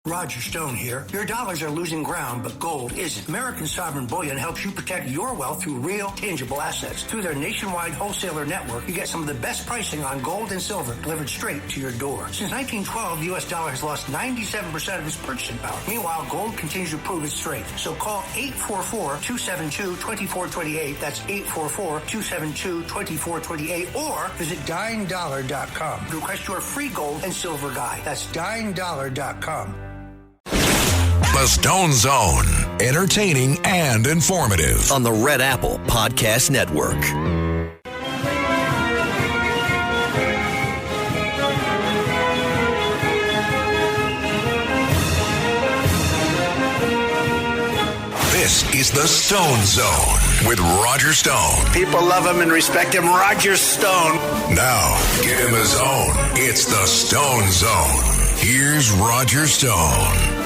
Roger Stone here. Your dollars are losing ground, but gold isn't. American Sovereign Bullion helps you protect your wealth through real, tangible assets. Through their nationwide wholesaler network, you get some of the best pricing on gold and silver delivered straight to your door. Since 1912, the U.S. dollar has lost 97% of its purchasing power. Meanwhile, gold continues to prove its strength. So call 844-272-2428. That's 844-272-2428. Or visit dyingdollar.com to request your free gold and silver guide. That's dyingdollar.com. The Stone Zone, entertaining and informative on the Red Apple Podcast Network. This is the Stone Zone with Roger Stone. People love him and respect him. Roger Stone. Now, give him his own. It's the Stone Zone. Here's Roger Stone.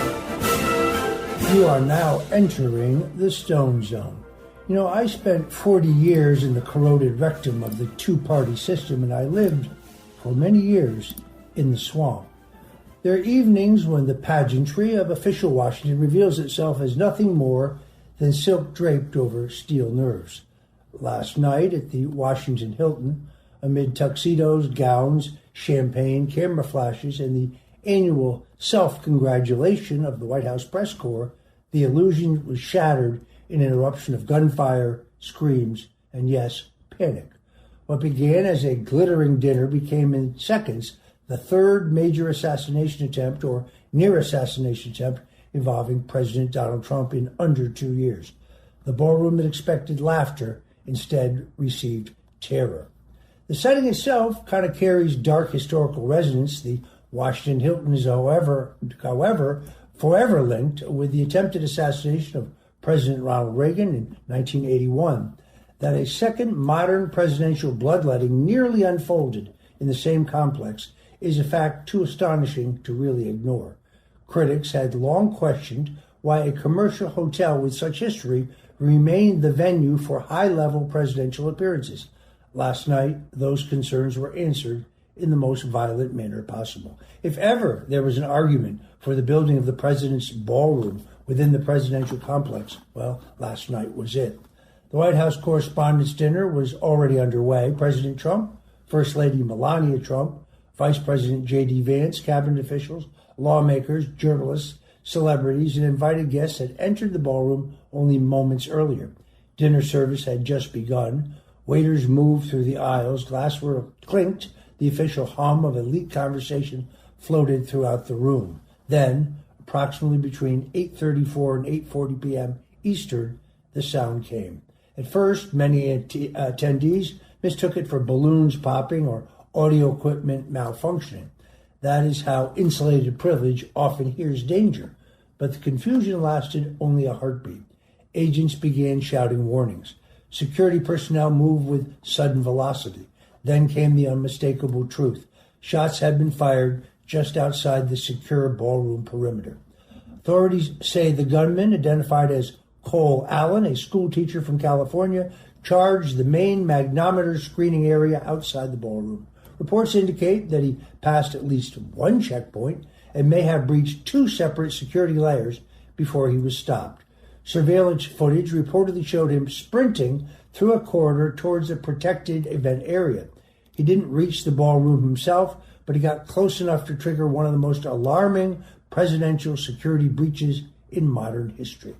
You are now entering the Stone Zone. You know, I spent 40 years in the corroded rectum of the two-party system, and I lived for many years in the swamp. There are evenings when the pageantry of official Washington reveals itself as nothing more than silk draped over steel nerves. Last night at the Washington Hilton, amid tuxedos, gowns, champagne, camera flashes, and the annual self-congratulation of the White House press corps, the illusion was shattered in an eruption of gunfire, screams, and yes, panic. What began as a glittering dinner became in seconds the third major assassination attempt or near-assassination attempt involving President Donald Trump in under 2 years. The ballroom that expected laughter instead received terror. The setting itself kind of carries dark historical resonance. The Washington Hilton is, however, forever linked with the attempted assassination of President Ronald Reagan in 1981. That a second modern presidential bloodletting nearly unfolded in the same complex is a fact too astonishing to really ignore. Critics had long questioned why a commercial hotel with such history remained the venue for high-level presidential appearances. Last night, those concerns were answered in the most violent manner possible. If ever there was an argument for the building of the president's ballroom within the presidential complex, well, last night was it. The White House Correspondents Dinner was already underway. President Trump, First Lady Melania Trump, Vice President J.D. Vance, cabinet officials, lawmakers, journalists, celebrities, and invited guests had entered the ballroom only moments earlier. Dinner service had just begun. Waiters moved through the aisles. Glassware clinked. The official hum of elite conversation floated throughout the room. Then, approximately between 8:34 and 8:40 p.m. Eastern, the sound came. At first, many attendees mistook it for balloons popping or audio equipment malfunctioning. That is how insulated privilege often hears danger. But the confusion lasted only a heartbeat. Agents began shouting warnings. Security personnel moved with sudden velocity. Then came the unmistakable truth. Shots had been fired just outside the secure ballroom perimeter. Authorities say the gunman, identified as Cole Allen, a school teacher from California, charged the main magnetometer screening area outside the ballroom. Reports indicate that he passed at least one checkpoint and may have breached two separate security layers before he was stopped. Surveillance footage reportedly showed him sprinting through a corridor towards a protected event area. He didn't reach the ballroom himself, but he got close enough to trigger one of the most alarming presidential security breaches in modern history.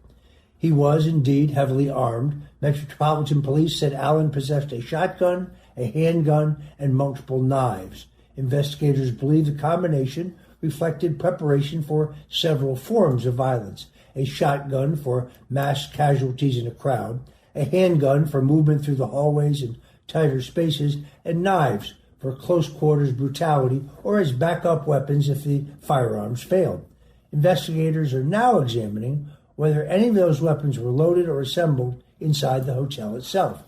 He was indeed heavily armed. Metropolitan Police said Allen possessed a shotgun, a handgun, and multiple knives. Investigators believe the combination reflected preparation for several forms of violence: a shotgun for mass casualties in a crowd, a handgun for movement through the hallways and tighter spaces, and knives for close quarters brutality or as backup weapons if the firearms failed. Investigators are now examining whether any of those weapons were loaded or assembled inside the hotel itself.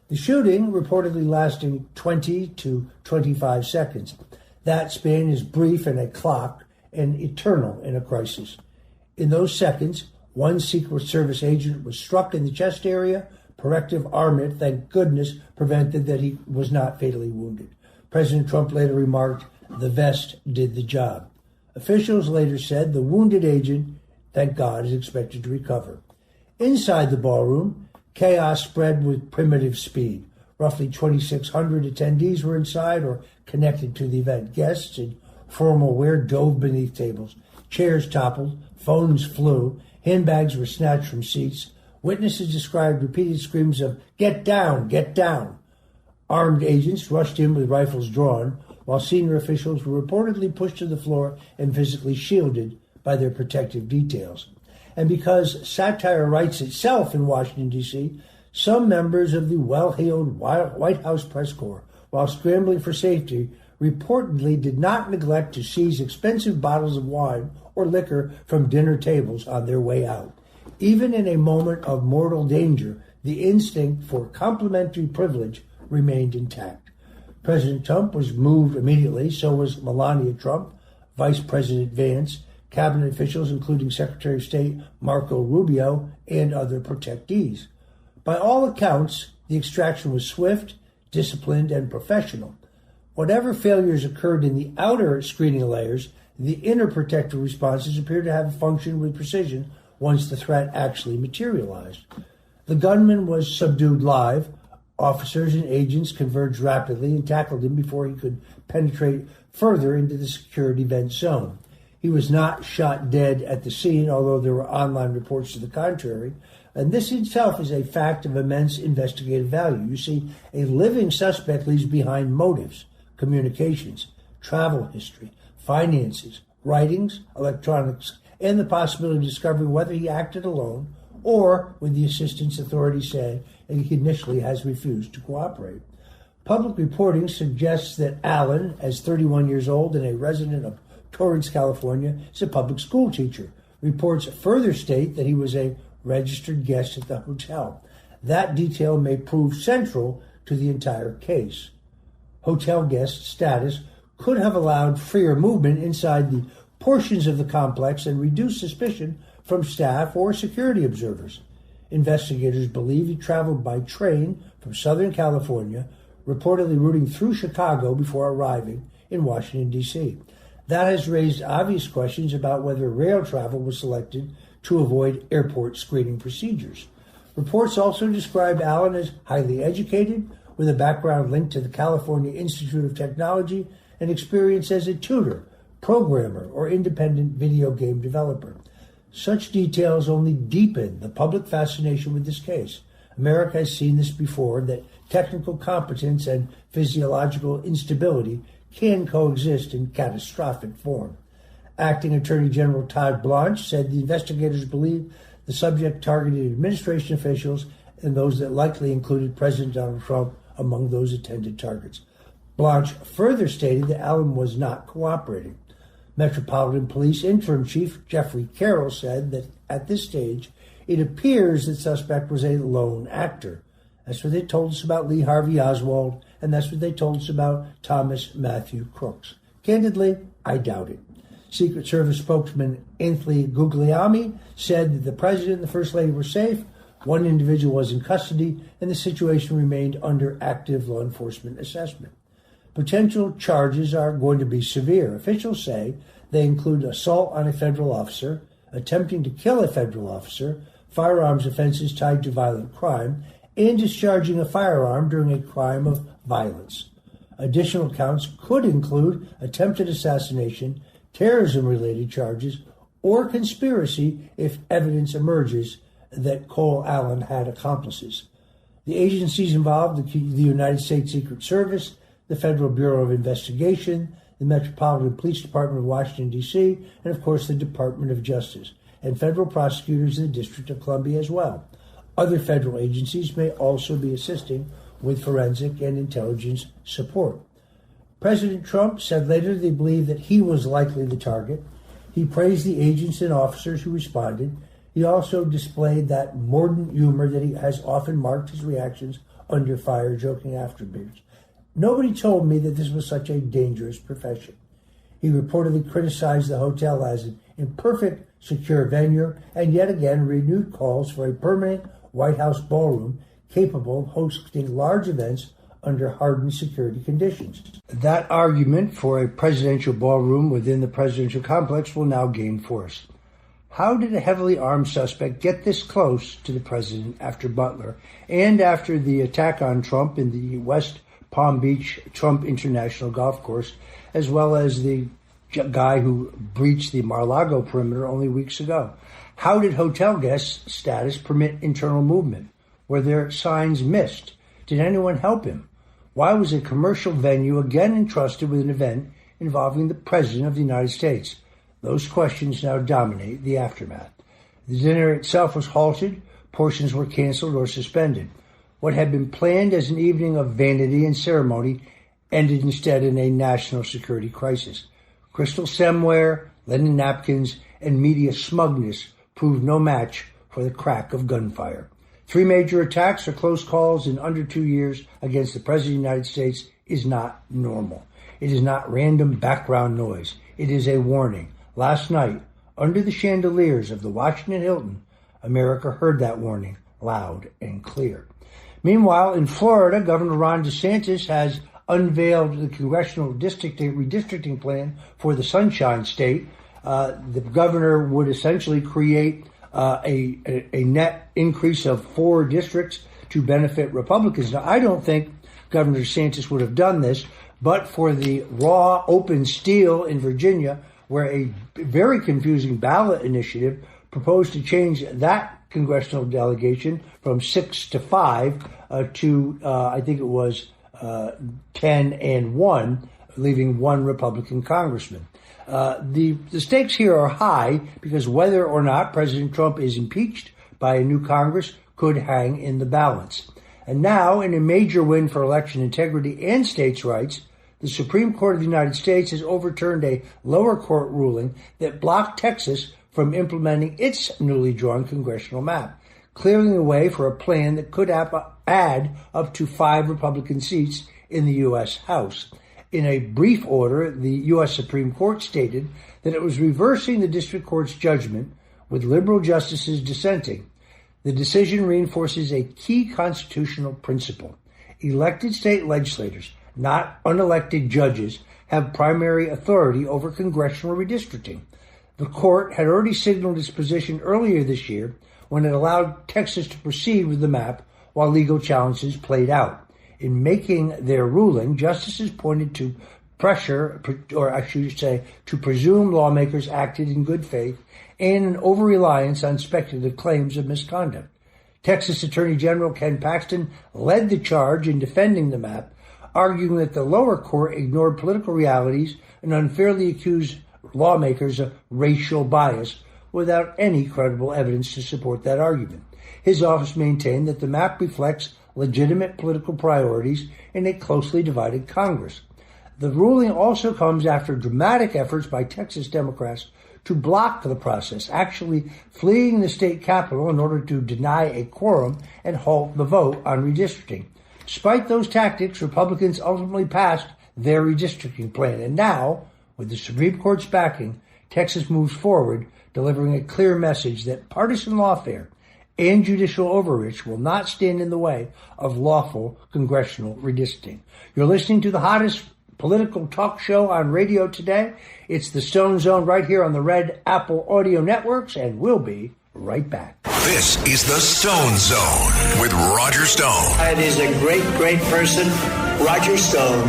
The shooting reportedly lasting 20 to 25 seconds. That span is brief in a clock and eternal in a crisis. In those seconds, one Secret Service agent was struck in the chest area. Corrective armament, thank goodness, prevented that he was not fatally wounded. President Trump later remarked, "The vest did the job." Officials later said the wounded agent, thank God, is expected to recover. Inside the ballroom, chaos spread with primitive speed. Roughly 2,600 attendees were inside or connected to the event. Guests in formal wear dove beneath tables. Chairs toppled. Phones flew. Handbags were snatched from seats. Witnesses described repeated screams of, "Get down! Get down!" Armed agents rushed in with rifles drawn, while senior officials were reportedly pushed to the floor and physically shielded by their protective details. And because satire writes itself in Washington, D.C., some members of the well-heeled White House press corps, while scrambling for safety, reportedly did not neglect to seize expensive bottles of wine or liquor from dinner tables on their way out. Even in a moment of mortal danger, the instinct for complimentary privilege remained intact. President Trump was moved immediately, so was Melania Trump, Vice President Vance, cabinet officials including Secretary of State Marco Rubio, and other protectees. By all accounts, the extraction was swift, disciplined, and professional. Whatever failures occurred in the outer screening layers, the inner protective responses appeared to have functioned with precision once the threat actually materialized. The gunman was subdued live. Officers and agents converged rapidly and tackled him before he could penetrate further into the secured event zone. He was not shot dead at the scene, although there were online reports to the contrary. And this itself is a fact of immense investigative value. You see, a living suspect leaves behind motives, communications, travel history, finances, writings, electronics, and the possibility of discovering whether he acted alone or with the assistance authorities say he initially has refused to cooperate. Public reporting suggests that Allen, as 31 years old and a resident of Torrance, California, is a public school teacher. Reports further state that he was a registered guest at the hotel. That detail may prove central to the entire case. Hotel guest status could have allowed freer movement inside the portions of the complex and reduced suspicion from staff or security observers. Investigators believe he traveled by train from Southern California, reportedly routing through Chicago before arriving in Washington, D.C. That has raised obvious questions about whether rail travel was selected to avoid airport screening procedures. Reports also describe Allen as highly educated, with a background linked to the California Institute of Technology and experience as a tutor, programmer, or independent video game developer. Such details only deepen the public fascination with this case. America has seen this before, that technical competence and physiological instability can coexist in catastrophic form. Acting Attorney General Todd Blanche said the investigators believe the subject targeted administration officials and those that likely included President Donald Trump among those intended targets. Blanche further stated that Allen was not cooperating. Metropolitan Police Interim Chief Jeffrey Carroll said that at this stage, it appears the suspect was a lone actor. That's what they told us about Lee Harvey Oswald, and that's what they told us about Thomas Matthew Crooks. Candidly, I doubt it. Secret Service spokesman Anthony Guglielmi said that the president and the first lady were safe, one individual was in custody, and the situation remained under active law enforcement assessment. Potential charges are going to be severe. Officials say they include assault on a federal officer, attempting to kill a federal officer, firearms offenses tied to violent crime, and discharging a firearm during a crime of violence. Additional counts could include attempted assassination, terrorism-related charges, or conspiracy if evidence emerges that Cole Allen had accomplices. The agencies involved, the United States Secret Service, the Federal Bureau of Investigation, the Metropolitan Police Department of Washington, D.C., and of course the Department of Justice, and federal prosecutors in the District of Columbia as well. Other federal agencies may also be assisting with forensic and intelligence support. President Trump said later they believe that he was likely the target. He praised the agents and officers who responded. He also displayed that mordant humor that he has often marked his reactions under fire, joking afterwards. Nobody told me that this was such a dangerous profession. He reportedly criticized the hotel as an imperfect, secure venue, and yet again renewed calls for a permanent White House ballroom capable of hosting large events under hardened security conditions. That argument for a presidential ballroom within the presidential complex will now gain force. How did a heavily armed suspect get this close to the president after Butler and after the attack on Trump in the West Palm Beach Trump International Golf Course, as well as the guy who breached the Mar-a-Lago perimeter only weeks ago? How did hotel guest status permit internal movement? Were there signs missed? Did anyone help him? Why was a commercial venue again entrusted with an event involving the President of the United States? Those questions now dominate the aftermath. The dinner itself was halted, portions were canceled or suspended. What had been planned as an evening of vanity and ceremony ended instead in a national security crisis. Crystal stemware, linen napkins, and media smugness proved no match for the crack of gunfire. 3 major attacks or close calls in under 2 years against the President of the United States is not normal. It is not random background noise. It is a warning. Last night, under the chandeliers of the Washington Hilton, America heard that warning loud and clear. Meanwhile, in Florida, Governor Ron DeSantis has unveiled the congressional redistricting plan for the Sunshine State. The governor would essentially create a net increase of 4 districts to benefit Republicans. Now, I don't think Governor DeSantis would have done this, but for the raw open steel in Virginia, where a very confusing ballot initiative proposed to change that congressional delegation from 6 to 5 to, I think it was 10 and 1, leaving 1 Republican congressman. The stakes here are high because whether or not President Trump is impeached by a new Congress could hang in the balance. And now, in a major win for election integrity and states' rights, the Supreme Court of the United States has overturned a lower court ruling that blocked Texas from implementing its newly drawn congressional map, clearing the way for a plan that could add up to 5 Republican seats in the U.S. House. In a brief order, the U.S. Supreme Court stated that it was reversing the district court's judgment, with liberal justices dissenting. The decision reinforces a key constitutional principle. Elected state legislators, not unelected judges, have primary authority over congressional redistricting. The court had already signaled its position earlier this year when it allowed Texas to proceed with the map while legal challenges played out. In making their ruling, justices pointed to pressure, or I should say, to presume lawmakers acted in good faith and an over-reliance on speculative claims of misconduct. Texas Attorney General Ken Paxton led the charge in defending the map, arguing that the lower court ignored political realities and unfairly accused lawmakers of racial bias without any credible evidence to support that argument. His office maintained that the map reflects legitimate political priorities in a closely divided Congress. The ruling also comes after dramatic efforts by Texas Democrats to block the process, actually fleeing the state capitol in order to deny a quorum and halt the vote on redistricting. Despite those tactics, Republicans ultimately passed their redistricting plan. And now, with the Supreme Court's backing, Texas moves forward, delivering a clear message that partisan lawfare and judicial overreach will not stand in the way of lawful congressional redistricting. You're listening to the hottest political talk show on radio today. It's the Stone Zone right here on the Red Apple Audio Networks, and we'll be right back. This is the Stone Zone with Roger Stone. It is a great, great person, Roger Stone.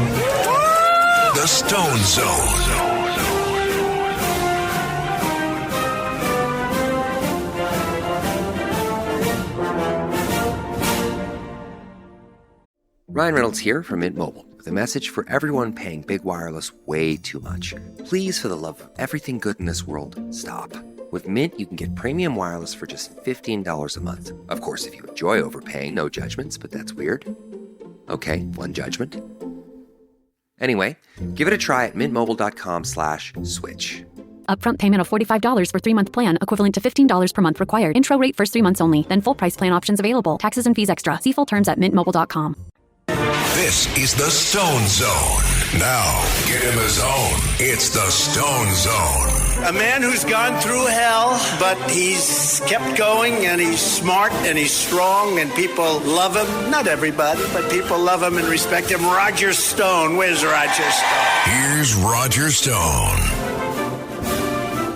The Stone Zone. Ryan Reynolds here from Mint Mobile with a message for everyone paying big wireless way too much. Please, for the love of everything good in this world, stop. With Mint, you can get premium wireless for just $15 a month. Of course, if you enjoy overpaying, no judgments, but that's weird. Okay, one judgment. Anyway, give it a try at mintmobile.com/switch. Upfront payment of $45 for 3-month plan, equivalent to $15 per month required. Intro rate first 3 months only. Then full price plan options available. Taxes and fees extra. See full terms at mintmobile.com. This is the Stone Zone. Now, get in the zone. It's the Stone Zone. A man who's gone through hell, but he's kept going, and he's smart, and he's strong, and people love him. Not everybody, but people love him and respect him. Roger Stone. Where's Roger Stone? Here's Roger Stone.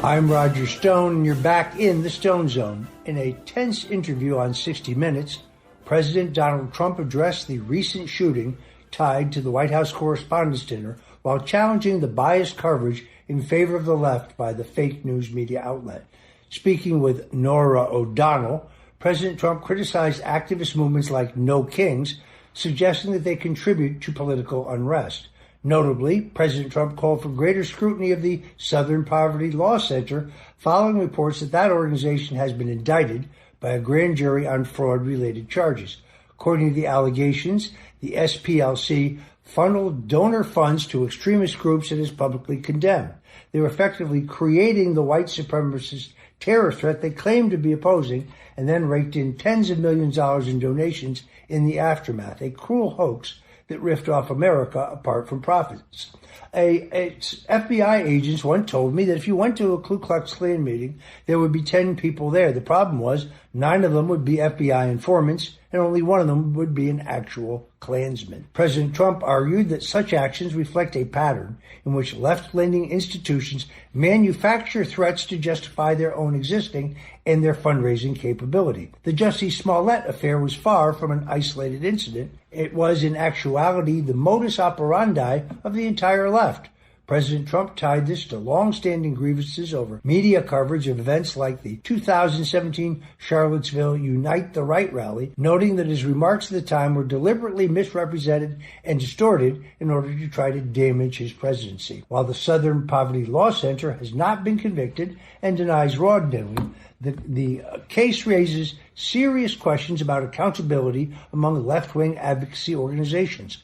I'm Roger Stone, and you're back in the Stone Zone. In a tense interview on 60 Minutes, President Donald Trump addressed the recent shooting tied to the White House Correspondents Dinner while challenging the biased coverage in favor of the left by the fake news media outlet. Speaking with Norah O'Donnell, President Trump criticized activist movements like No Kings, suggesting that they contribute to political unrest. Notably, President Trump called for greater scrutiny of the Southern Poverty Law Center following reports that that organization has been indicted by a grand jury on fraud-related charges. According to the allegations, the SPLC funneled donor funds to extremist groups it has publicly condemned. They were effectively creating the white supremacist terror threat they claimed to be opposing and then raked in tens of millions of dollars in donations in the aftermath, a cruel hoax that ripped off America apart from profits. FBI agents once told me that if you went to a Ku Klux Klan meeting, there would be 10 people there. The problem was 9 of them would be FBI informants, and only one of them would be an actual Klansman. President Trump argued that such actions reflect a pattern in which left-leaning institutions manufacture threats to justify their own existing and their fundraising capability. The Jussie Smollett affair was far from an isolated incident. It was, in actuality, the modus operandi of the entire left. President Trump tied this to long-standing grievances over media coverage of events like the 2017 Charlottesville Unite the Right rally, noting that his remarks at the time were deliberately misrepresented and distorted in order to try to damage his presidency. While the Southern Poverty Law Center has not been convicted and denies wrongdoing, the case raises serious questions about accountability among left-wing advocacy organizations.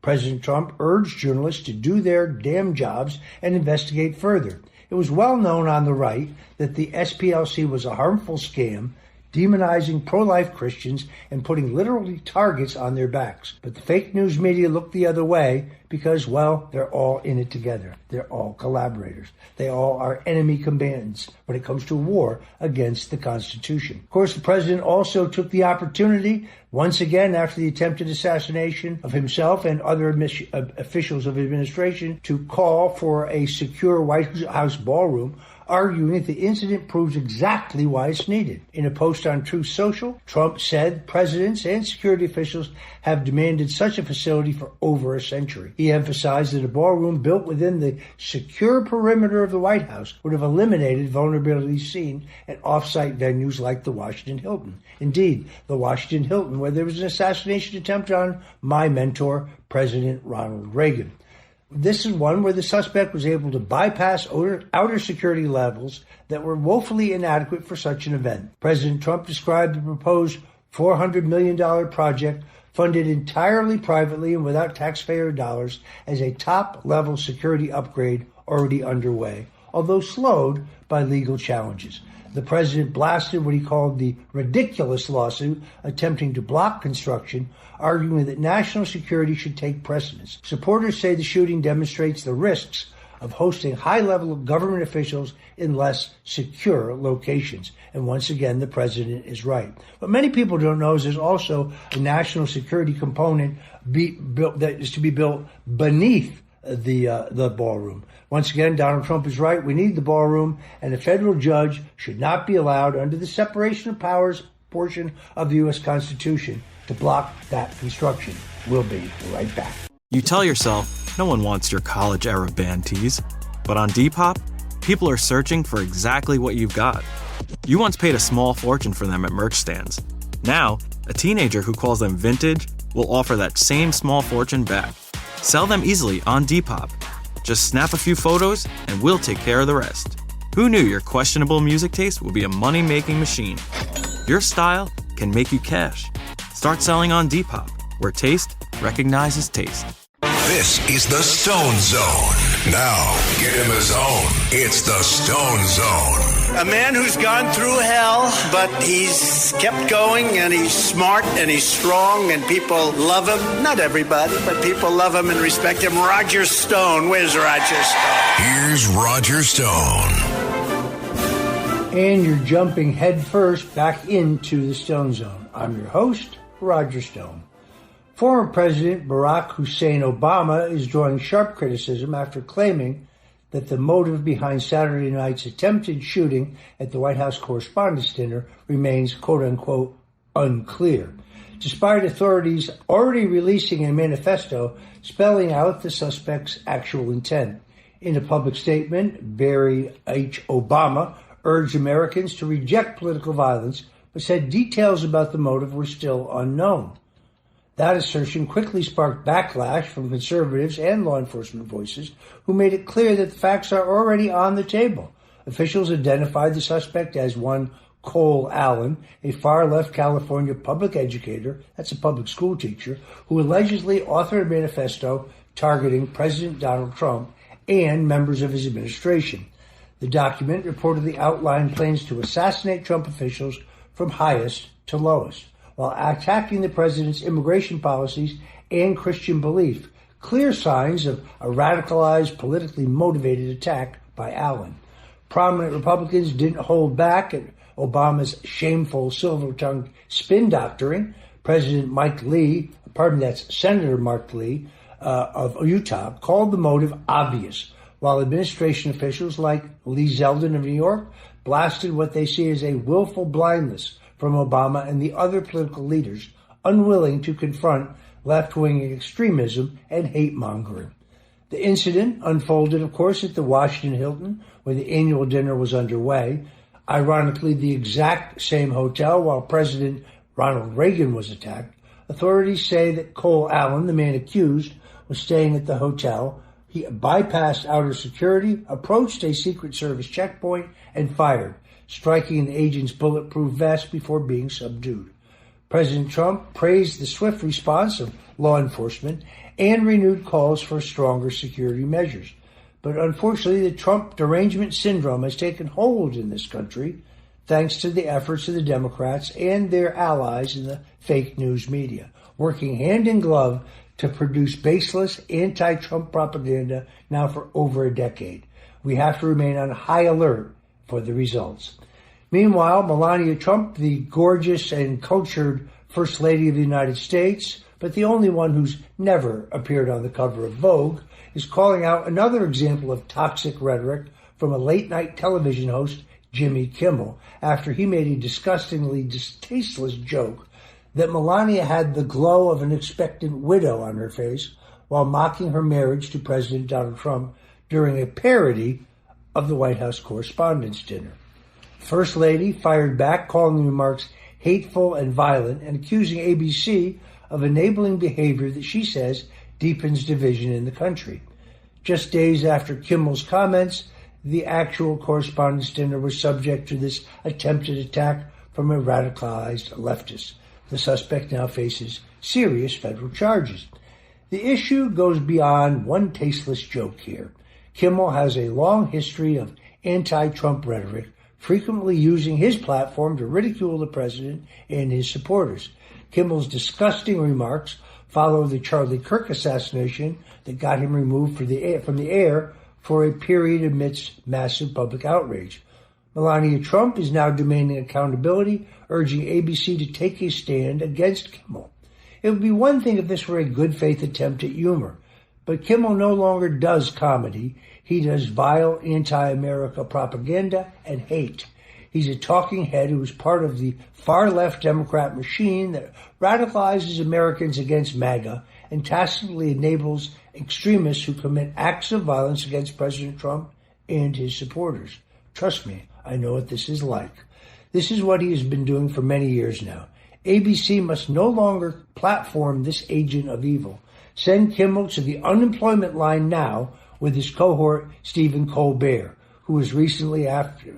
President Trump urged journalists to do their damn jobs and investigate further. It was well known on the right that the SPLC was a harmful scam, demonizing pro-life Christians and putting literally targets on their backs. But the fake news media looked the other way because, well, they're all in it together. They're all collaborators. They all are enemy combatants when it comes to war against the Constitution. Of course, the president also took the opportunity, once again after the attempted assassination of himself and other officials of administration, to call for a secure White House ballroom, arguing that the incident proves exactly why it's needed. In a post on Truth Social, Trump said presidents and security officials have demanded such a facility for over a century. He emphasized that a ballroom built within the secure perimeter of the White House would have eliminated vulnerabilities seen at off-site venues like the Washington Hilton. Indeed, the Washington Hilton, where there was an assassination attempt on my mentor, President Ronald Reagan. This is one where the suspect was able to bypass outer security levels that were woefully inadequate for such an event. President Trump described the proposed $400 million project, funded entirely privately and without taxpayer dollars, as a top-level security upgrade already underway, although slowed by legal challenges. The president blasted what he called the ridiculous lawsuit attempting to block construction, arguing that national security should take precedence. Supporters say the shooting demonstrates the risks of hosting high-level government officials in less secure locations. And once again, the president is right. What many people don't know is there's also a national security component that is to be built beneath the ballroom. Once again, Donald Trump is right. We need the ballroom, and a federal judge should not be allowed under the separation of powers portion of the U.S. Constitution to block that construction. We'll be right back. You tell yourself no one wants your college-era band tees, but on Depop, people are searching for exactly what you've got. You once paid a small fortune for them at merch stands. Now, a teenager who calls them vintage will offer that same small fortune back. Sell them easily on Depop. Just snap a few photos and we'll take care of the rest. Who knew your questionable music taste would be a money-making machine? Your style can make you cash. Start selling on Depop, where taste recognizes taste. This is the Stone Zone. Now, get in the zone. It's the Stone Zone. A man who's gone through hell, but he's kept going, and he's smart, and he's strong, and people love him. Not everybody, but people love him and respect him. Roger Stone. Where's Roger Stone? Here's Roger Stone. And you're jumping headfirst back into the Stone Zone. I'm your host, Roger Stone. Former President Barack Hussein Obama is drawing sharp criticism after claiming that the motive behind Saturday night's attempted shooting at the White House Correspondents Dinner remains, quote-unquote, unclear, despite authorities already releasing a manifesto spelling out the suspect's actual intent. In a public statement, Barry H. Obama urged Americans to reject political violence, but said details about the motive were still unknown. That assertion quickly sparked backlash from conservatives and law enforcement voices who made it clear that the facts are already on the table. Officials identified the suspect as one Cole Allen, a far-left California public educator, that's a public school teacher, who allegedly authored a manifesto targeting President Donald Trump and members of his administration. The document reportedly outlined plans to assassinate Trump officials from highest to lowest, while attacking the president's immigration policies and Christian belief, clear signs of a radicalized, politically motivated attack by Allen. Prominent Republicans didn't hold back at Obama's shameful silver-tongued spin doctoring. Senator Mark Lee of Utah called the motive obvious, while administration officials like Lee Zeldin of New York blasted what they see as a willful blindness from Obama and the other political leaders unwilling to confront left-wing extremism and hate-mongering. The incident unfolded, of course, at the Washington Hilton, where the annual dinner was underway, ironically the exact same hotel while President Ronald Reagan was attacked. Authorities say that Cole Allen, the man accused, was staying at the hotel. He bypassed outer security, approached a Secret Service checkpoint, and fired, striking an agent's bulletproof vest before being subdued. President Trump praised the swift response of law enforcement and renewed calls for stronger security measures. But unfortunately, the Trump derangement syndrome has taken hold in this country, thanks to the efforts of the Democrats and their allies in the fake news media, working hand in glove to produce baseless anti-Trump propaganda now for over a decade. We have to remain on high alert for the results. Meanwhile, Melania Trump, the gorgeous and cultured First Lady of the United States, but the only one who's never appeared on the cover of Vogue, is calling out another example of toxic rhetoric from a late-night television host, Jimmy Kimmel, after he made a disgustingly tasteless joke that Melania had the glow of an expectant widow on her face while mocking her marriage to President Donald Trump during a parody of the White House Correspondents Dinner. First Lady fired back, calling the remarks hateful and violent, and accusing ABC of enabling behavior that she says deepens division in the country. Just days after Kimmel's comments, the actual Correspondents' Dinner was subject to this attempted attack from a radicalized leftist. The suspect now faces serious federal charges. The issue goes beyond one tasteless joke here. Kimmel has a long history of anti-Trump rhetoric, frequently using his platform to ridicule the president and his supporters. Kimmel's disgusting remarks follow the Charlie Kirk assassination that got him removed from the air for a period amidst massive public outrage. Melania Trump is now demanding accountability, urging ABC to take a stand against Kimmel. It would be one thing if this were a good faith attempt at humor, but Kimmel no longer does comedy. He does vile anti-America propaganda and hate. He's a talking head who is part of the far-left Democrat machine that radicalizes Americans against MAGA and tacitly enables extremists who commit acts of violence against President Trump and his supporters. Trust me, I know what this is like. This is what he has been doing for many years now. ABC must no longer platform this agent of evil. Send Kimmel to the unemployment line now with his cohort, Stephen Colbert, who was recently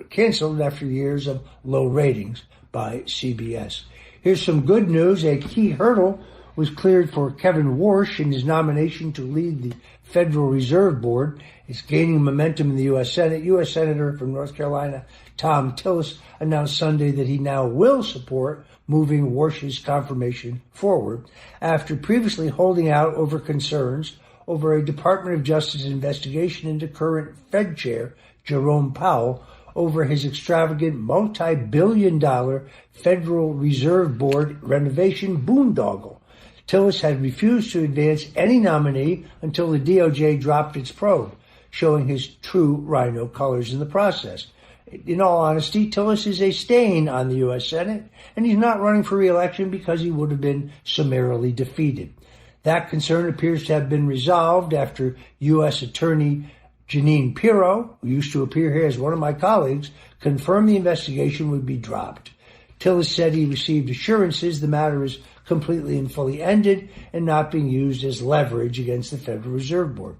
canceled after years of low ratings by CBS. Here's some good news. A key hurdle was cleared for Kevin Warsh in his nomination to lead the Federal Reserve Board. It's gaining momentum in the U.S. Senate. U.S. Senator from North Carolina, Tom Tillis, announced Sunday that he now will support moving Warsh's confirmation forward after previously holding out over concerns over a Department of Justice investigation into current Fed Chair Jerome Powell over his extravagant multi-billion-dollar Federal Reserve Board renovation boondoggle. Tillis had refused to advance any nominee until the DOJ dropped its probe, showing his true rhino colors in the process. In all honesty, Tillis is a stain on the U.S. Senate, and he's not running for re-election because he would have been summarily defeated. That concern appears to have been resolved after U.S. Attorney Jeanine Pirro, who used to appear here as one of my colleagues, confirmed the investigation would be dropped. Tillis said he received assurances the matter is completely and fully ended and not being used as leverage against the Federal Reserve Board.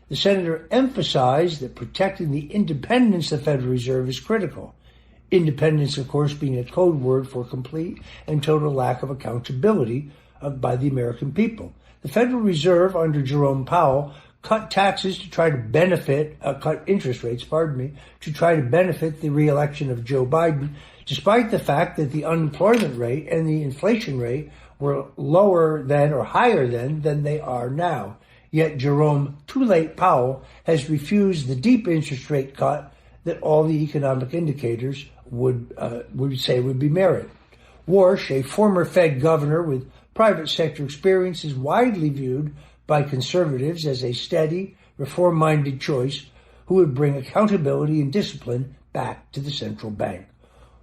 The senator emphasized that protecting the independence of the Federal Reserve is critical. Independence, of course, being a code word for complete and total lack of accountability by the American people. The Federal Reserve, under Jerome Powell, cut taxes to try to benefit, cut interest rates, to try to benefit the re-election of Joe Biden, despite the fact that the unemployment rate and the inflation rate were lower than or higher than they are now. Yet Jerome Too Late Powell has refused the deep interest rate cut that all the economic indicators would say would be merited. Warsh, a former Fed governor with private sector experience, is widely viewed by conservatives as a steady, reform-minded choice who would bring accountability and discipline back to the central bank.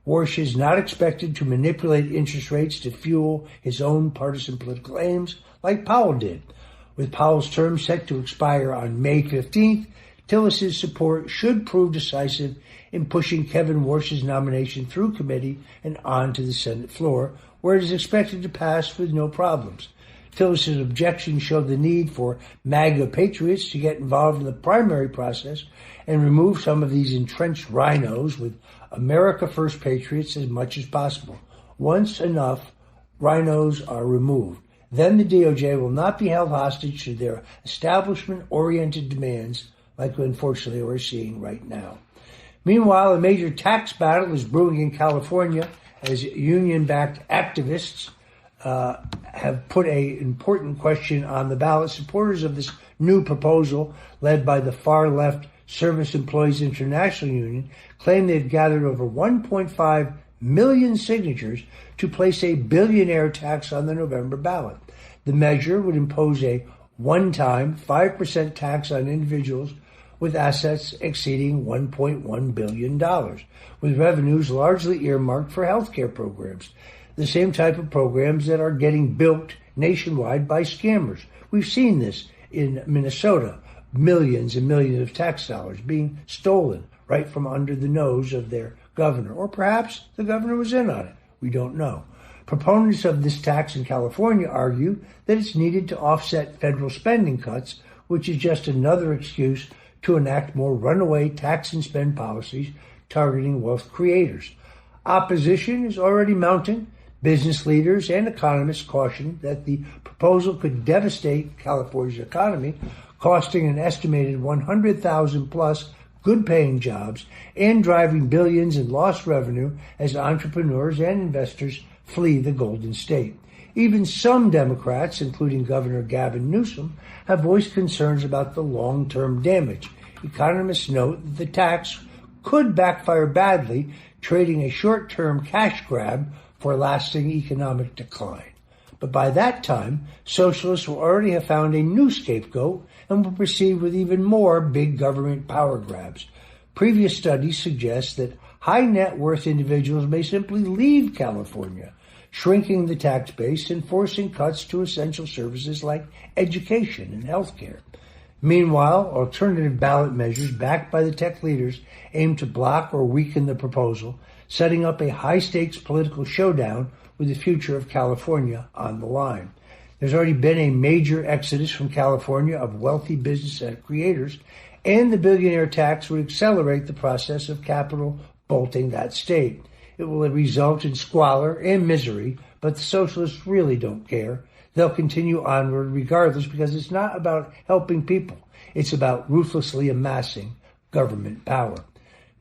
Warsh is not expected to manipulate interest rates to fuel his own partisan political aims like Powell did. With Powell's term set to expire on May 15th, Tillis's support should prove decisive in pushing Kevin Warsh's nomination through committee and onto the Senate floor, where it is expected to pass with no problems. Tillis's objections show the need for MAGA patriots to get involved in the primary process and remove some of these entrenched rhinos with America First patriots as much as possible. Once enough rhinos are removed, then the DOJ will not be held hostage to their establishment-oriented demands like unfortunately we're seeing right now. Meanwhile, a major tax battle is brewing in California as union-backed activists have put an important question on the ballot. Supporters of this new proposal, led by the far-left Service Employees International Union, claim they've gathered over 1.5 million signatures to place a billionaire tax on the November ballot. The measure would impose a one-time 5% tax on individuals with assets exceeding $1.1 billion, with revenues largely earmarked for healthcare programs, the same type of programs that are getting bilked nationwide by scammers. We've seen this in Minnesota, millions and millions of tax dollars being stolen right from under the nose of their governor. Or perhaps the governor was in on it. We don't know. Proponents of this tax in California argue that it's needed to offset federal spending cuts, which is just another excuse to enact more runaway tax and spend policies targeting wealth creators. Opposition is already mounting. Business leaders and economists caution that the proposal could devastate California's economy, costing an estimated 100,000 plus good-paying jobs and driving billions in lost revenue as entrepreneurs and investors flee the Golden State. Even some Democrats, including Governor Gavin Newsom, have voiced concerns about the long-term damage. Economists note that the tax could backfire badly, trading a short-term cash grab for lasting economic decline. But by that time, socialists will already have found a new scapegoat and will proceed with even more big government power grabs. Previous studies suggest that high net worth individuals may simply leave California, shrinking the tax base and forcing cuts to essential services like education and healthcare. Meanwhile, alternative ballot measures backed by the tech leaders aim to block or weaken the proposal, setting up a high-stakes political showdown with the future of California on the line. There's already been a major exodus from California of wealthy business creators, and the billionaire tax would accelerate the process of capital bolting that state. It will result in squalor and misery, but the socialists really don't care. They'll continue onward regardless because it's not about helping people. It's about ruthlessly amassing government power.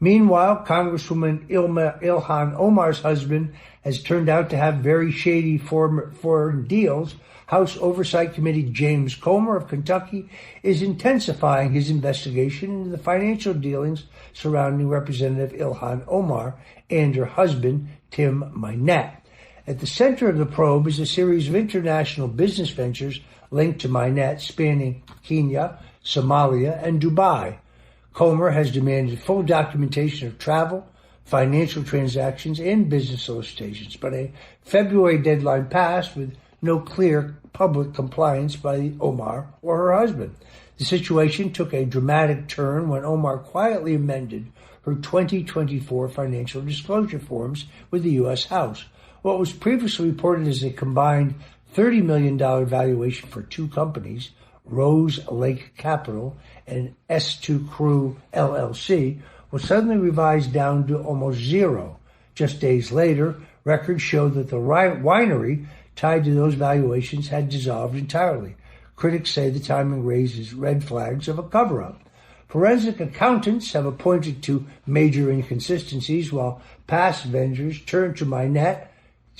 Meanwhile, Congresswoman Ilhan Omar's husband has turned out to have very shady foreign deals. House Oversight Committee James Comer of Kentucky is intensifying his investigation into the financial dealings surrounding Representative Ilhan Omar and her husband, Tim Minette. At the center of the probe is a series of international business ventures linked to Minette spanning Kenya, Somalia, and Dubai. Comer has demanded full documentation of travel, financial transactions, and business solicitations, but a February deadline passed with no clear public compliance by Omar or her husband. The situation took a dramatic turn when Omar quietly amended her 2024 financial disclosure forms with the U.S. House. What was previously reported as a combined $30 million valuation for two companies, Rose Lake Capital and S2 Crew LLC, was suddenly revised down to almost zero. Just days later, records showed that the winery tied to those valuations had dissolved entirely. Critics say the timing raises red flags of a cover-up. Forensic accountants have pointed to major inconsistencies, while past vendors turned to Minette,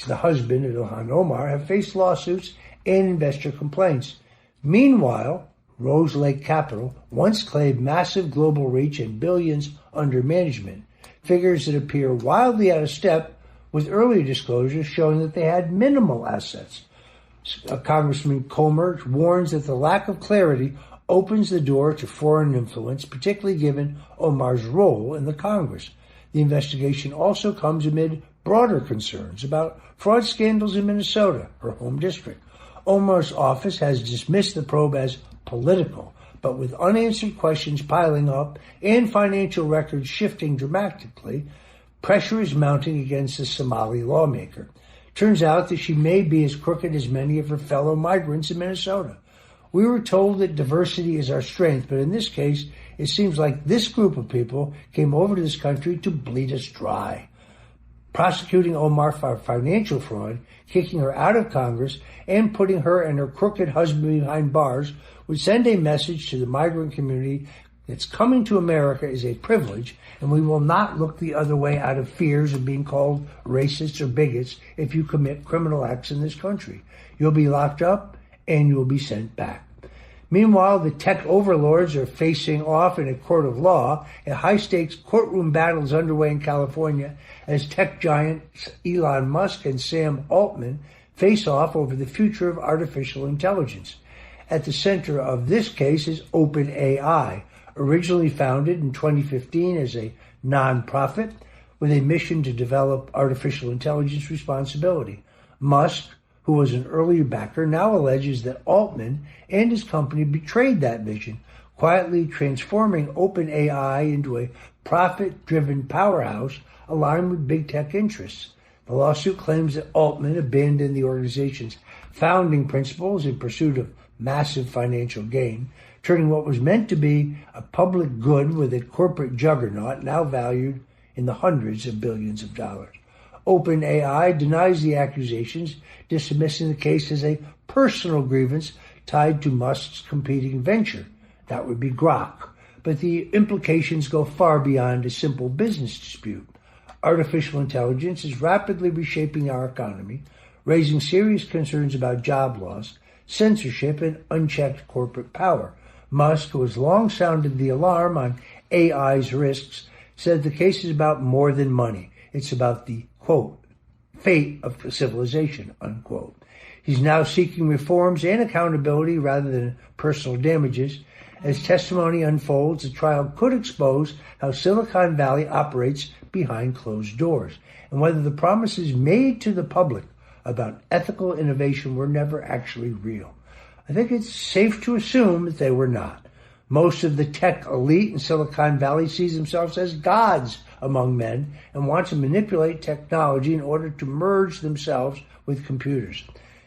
the husband of Ilhan Omar, have faced lawsuits and investor complaints. Meanwhile, Rose Lake Capital once claimed massive global reach and billions under management, figures that appear wildly out of step with earlier disclosures showing that they had minimal assets. Congressman Comer warns that the lack of clarity opens the door to foreign influence, particularly given Omar's role in the Congress. The investigation also comes amid broader concerns about fraud scandals in Minnesota, her home district. Omar's office has dismissed the probe as political, but with unanswered questions piling up and financial records shifting dramatically, pressure is mounting against the Somali lawmaker. Turns out that she may be as crooked as many of her fellow migrants in Minnesota. We were told that diversity is our strength, but in this case, it seems like this group of people came over to this country to bleed us dry. Prosecuting Omar for financial fraud, kicking her out of Congress, and putting her and her crooked husband behind bars would send a message to the migrant community that's coming to America is a privilege, and we will not look the other way out of fears of being called racists or bigots if you commit criminal acts in this country. You'll be locked up and you'll be sent back. Meanwhile, the tech overlords are facing off in a court of law. A high-stakes courtroom battle is underway in California as tech giants Elon Musk and Sam Altman face off over the future of artificial intelligence. At the center of this case is OpenAI, originally founded in 2015 as a nonprofit with a mission to develop artificial intelligence responsibility. Musk, who was an early backer, now alleges that Altman and his company betrayed that vision, quietly transforming OpenAI into a profit-driven powerhouse aligned with big tech interests. The lawsuit claims that Altman abandoned the organization's founding principles in pursuit of massive financial gain, turning what was meant to be a public good with a corporate juggernaut now valued in the hundreds of billions of dollars. OpenAI denies the accusations, dismissing the case as a personal grievance tied to Musk's competing venture. That would be Grok. But the implications go far beyond a simple business dispute. Artificial intelligence is rapidly reshaping our economy, raising serious concerns about job loss, censorship, and unchecked corporate power. Musk, who has long sounded the alarm on AI's risks, said the case is about more than money. It's about the, quote, fate of civilization, unquote. He's now seeking reforms and accountability rather than personal damages. As testimony unfolds, the trial could expose how Silicon Valley operates behind closed doors and whether the promises made to the public about ethical innovation were never actually real. I think it's safe to assume that they were not. Most of the tech elite in Silicon Valley sees themselves as gods among men and want to manipulate technology in order to merge themselves with computers.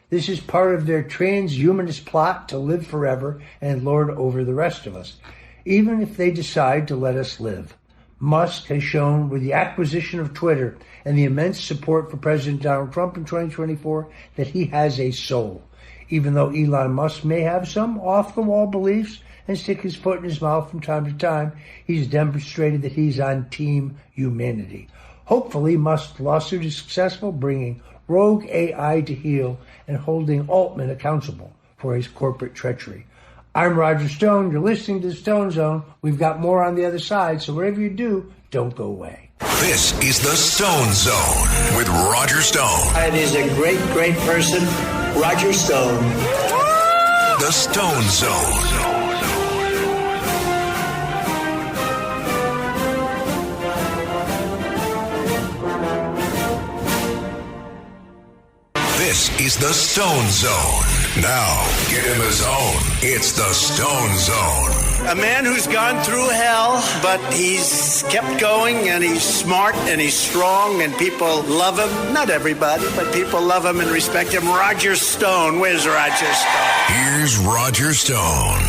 This is part of their transhumanist plot to live forever and lord over the rest of us, even if they decide to let us live. Musk has shown with the acquisition of Twitter and the immense support for President Donald Trump in 2024 that he has a soul. Even though Elon Musk may have some off-the-wall beliefs and stick his foot in his mouth from time to time, he's demonstrated that he's on Team Humanity. Hopefully, Musk's lawsuit is successful, bringing rogue AI to heel and holding Altman accountable for his corporate treachery. I'm Roger Stone. You're listening to the Stone Zone. We've got more on the other side, so whatever you do, don't go away. This is the Stone Zone with Roger Stone. And he's a great, great person, Roger Stone. The Stone Zone. This is the Stone Zone. Now, get in the zone. It's the Stone Zone. A man who's gone through hell, but he's kept going, and he's smart, and he's strong, and people love him. Not everybody, but people love him and respect him. Roger Stone. Where's Roger Stone? Here's Roger Stone.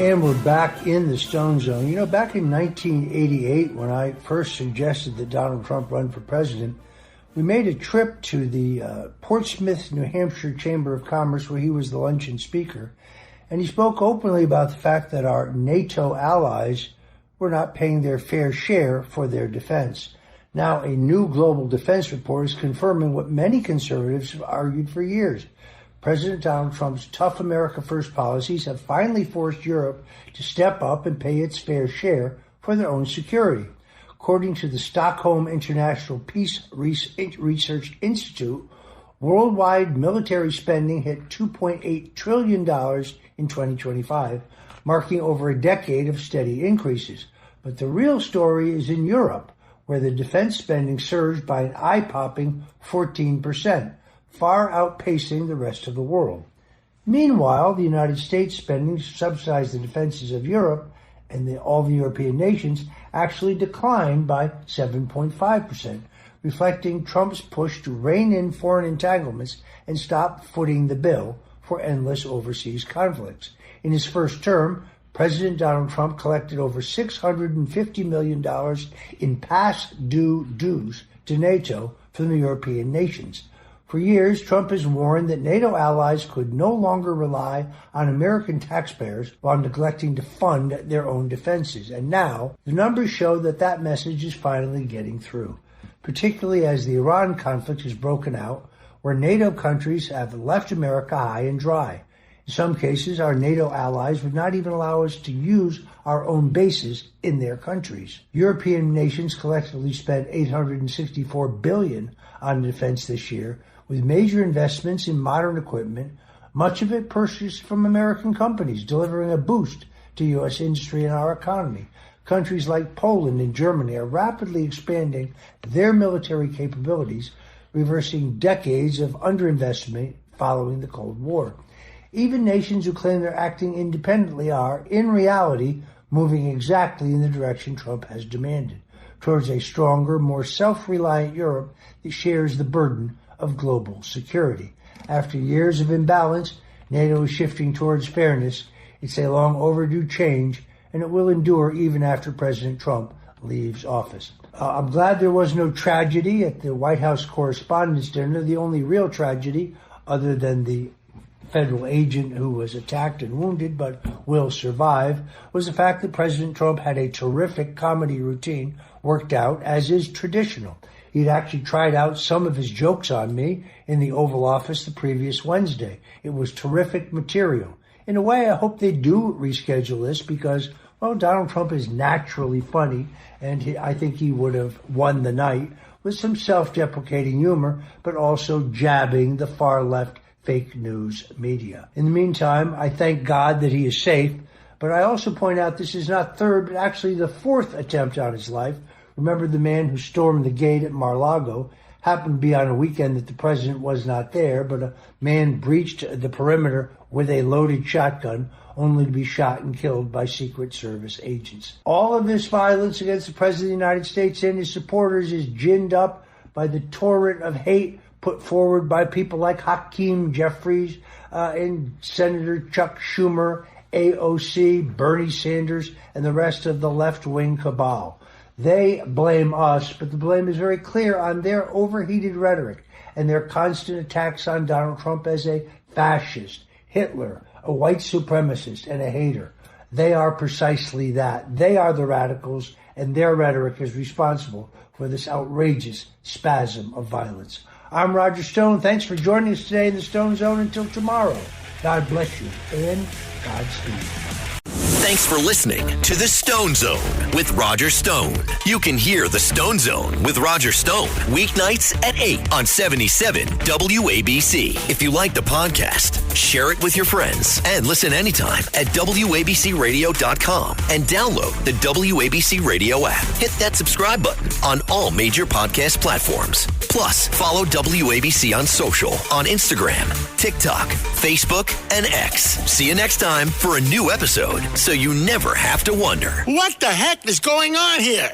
And we're back in the Stone Zone. You know, back in 1988, when I first suggested that Donald Trump run for president, we made a trip to the Portsmouth, New Hampshire Chamber of Commerce, where he was the luncheon speaker. And he spoke openly about the fact that our NATO allies were not paying their fair share for their defense. Now, a new global defense report is confirming what many conservatives have argued for years. President Donald Trump's tough America First policies have finally forced Europe to step up and pay its fair share for their own security. According to the Stockholm International Peace Research Institute, worldwide military spending hit $2.8 trillion in 2025, marking over a decade of steady increases. But the real story is in Europe, where the defense spending surged by an eye-popping 14%, far outpacing the rest of the world. Meanwhile, the United States spending to subsidize the defenses of Europe and all the European nations actually declined by 7.5%, reflecting Trump's push to rein in foreign entanglements and stop footing the bill for endless overseas conflicts. In his first term, President Donald Trump collected over $650 million in past due dues to NATO from the European nations. For years, Trump has warned that NATO allies could no longer rely on American taxpayers while neglecting to fund their own defenses. And now, the numbers show that that message is finally getting through, particularly as the Iran conflict has broken out, where NATO countries have left America high and dry. In some cases, our NATO allies would not even allow us to use our own bases in their countries. European nations collectively spent $864 billion on defense this year, with major investments in modern equipment, much of it purchased from American companies, delivering a boost to U.S. industry and our economy. Countries like Poland and Germany are rapidly expanding their military capabilities, reversing decades of underinvestment following the Cold War. Even nations who claim they're acting independently are, in reality, moving exactly in the direction Trump has demanded, towards a stronger, more self-reliant Europe that shares the burden of global security. After years of imbalance, NATO is shifting towards fairness. It's a long overdue change, and it will endure even after President Trump leaves office. I'm glad there was no tragedy at the White House Correspondents Dinner. The only real tragedy, other than the federal agent who was attacked and wounded but will survive, was the fact that President Trump had a terrific comedy routine worked out, as is traditional. He'd actually tried out some of his jokes on me in the Oval Office the previous Wednesday. It was terrific material. In a way, I hope they do reschedule this because, well, Donald Trump is naturally funny, and I think he would have won the night with some self-deprecating humor, but also jabbing the far-left fake news media. In the meantime, I thank God that he is safe, but I also point out this is not third, but actually the fourth attempt on his life. Remember the man who stormed the gate at Mar-a-Lago? Happened to be on a weekend that the president was not there, but a man breached the perimeter with a loaded shotgun, only to be shot and killed by Secret Service agents. All of this violence against the President of the United States and his supporters is ginned up by the torrent of hate put forward by people like Hakeem Jeffries and Senator Chuck Schumer, AOC, Bernie Sanders, and the rest of the left-wing cabal. They blame us, but the blame is very clear on their overheated rhetoric and their constant attacks on Donald Trump as a fascist, Hitler, a white supremacist and a hater. They are precisely that. They are the radicals, and their rhetoric is responsible for this outrageous spasm of violence. I'm Roger Stone. Thanks for joining us today in the Stone Zone. Until tomorrow, God bless you and Godspeed. Thanks for listening to The Stone Zone with Roger Stone. You can hear The Stone Zone with Roger Stone weeknights at 8 on 77 WABC. If you like the podcast, share it with your friends and listen anytime at WABCRadio.com and download the WABC Radio app. Hit that subscribe button on all major podcast platforms. Plus, follow WABC on social on Instagram, TikTok, Facebook, and X. See you next time for a new episode, so you never have to wonder. What the heck is going on here?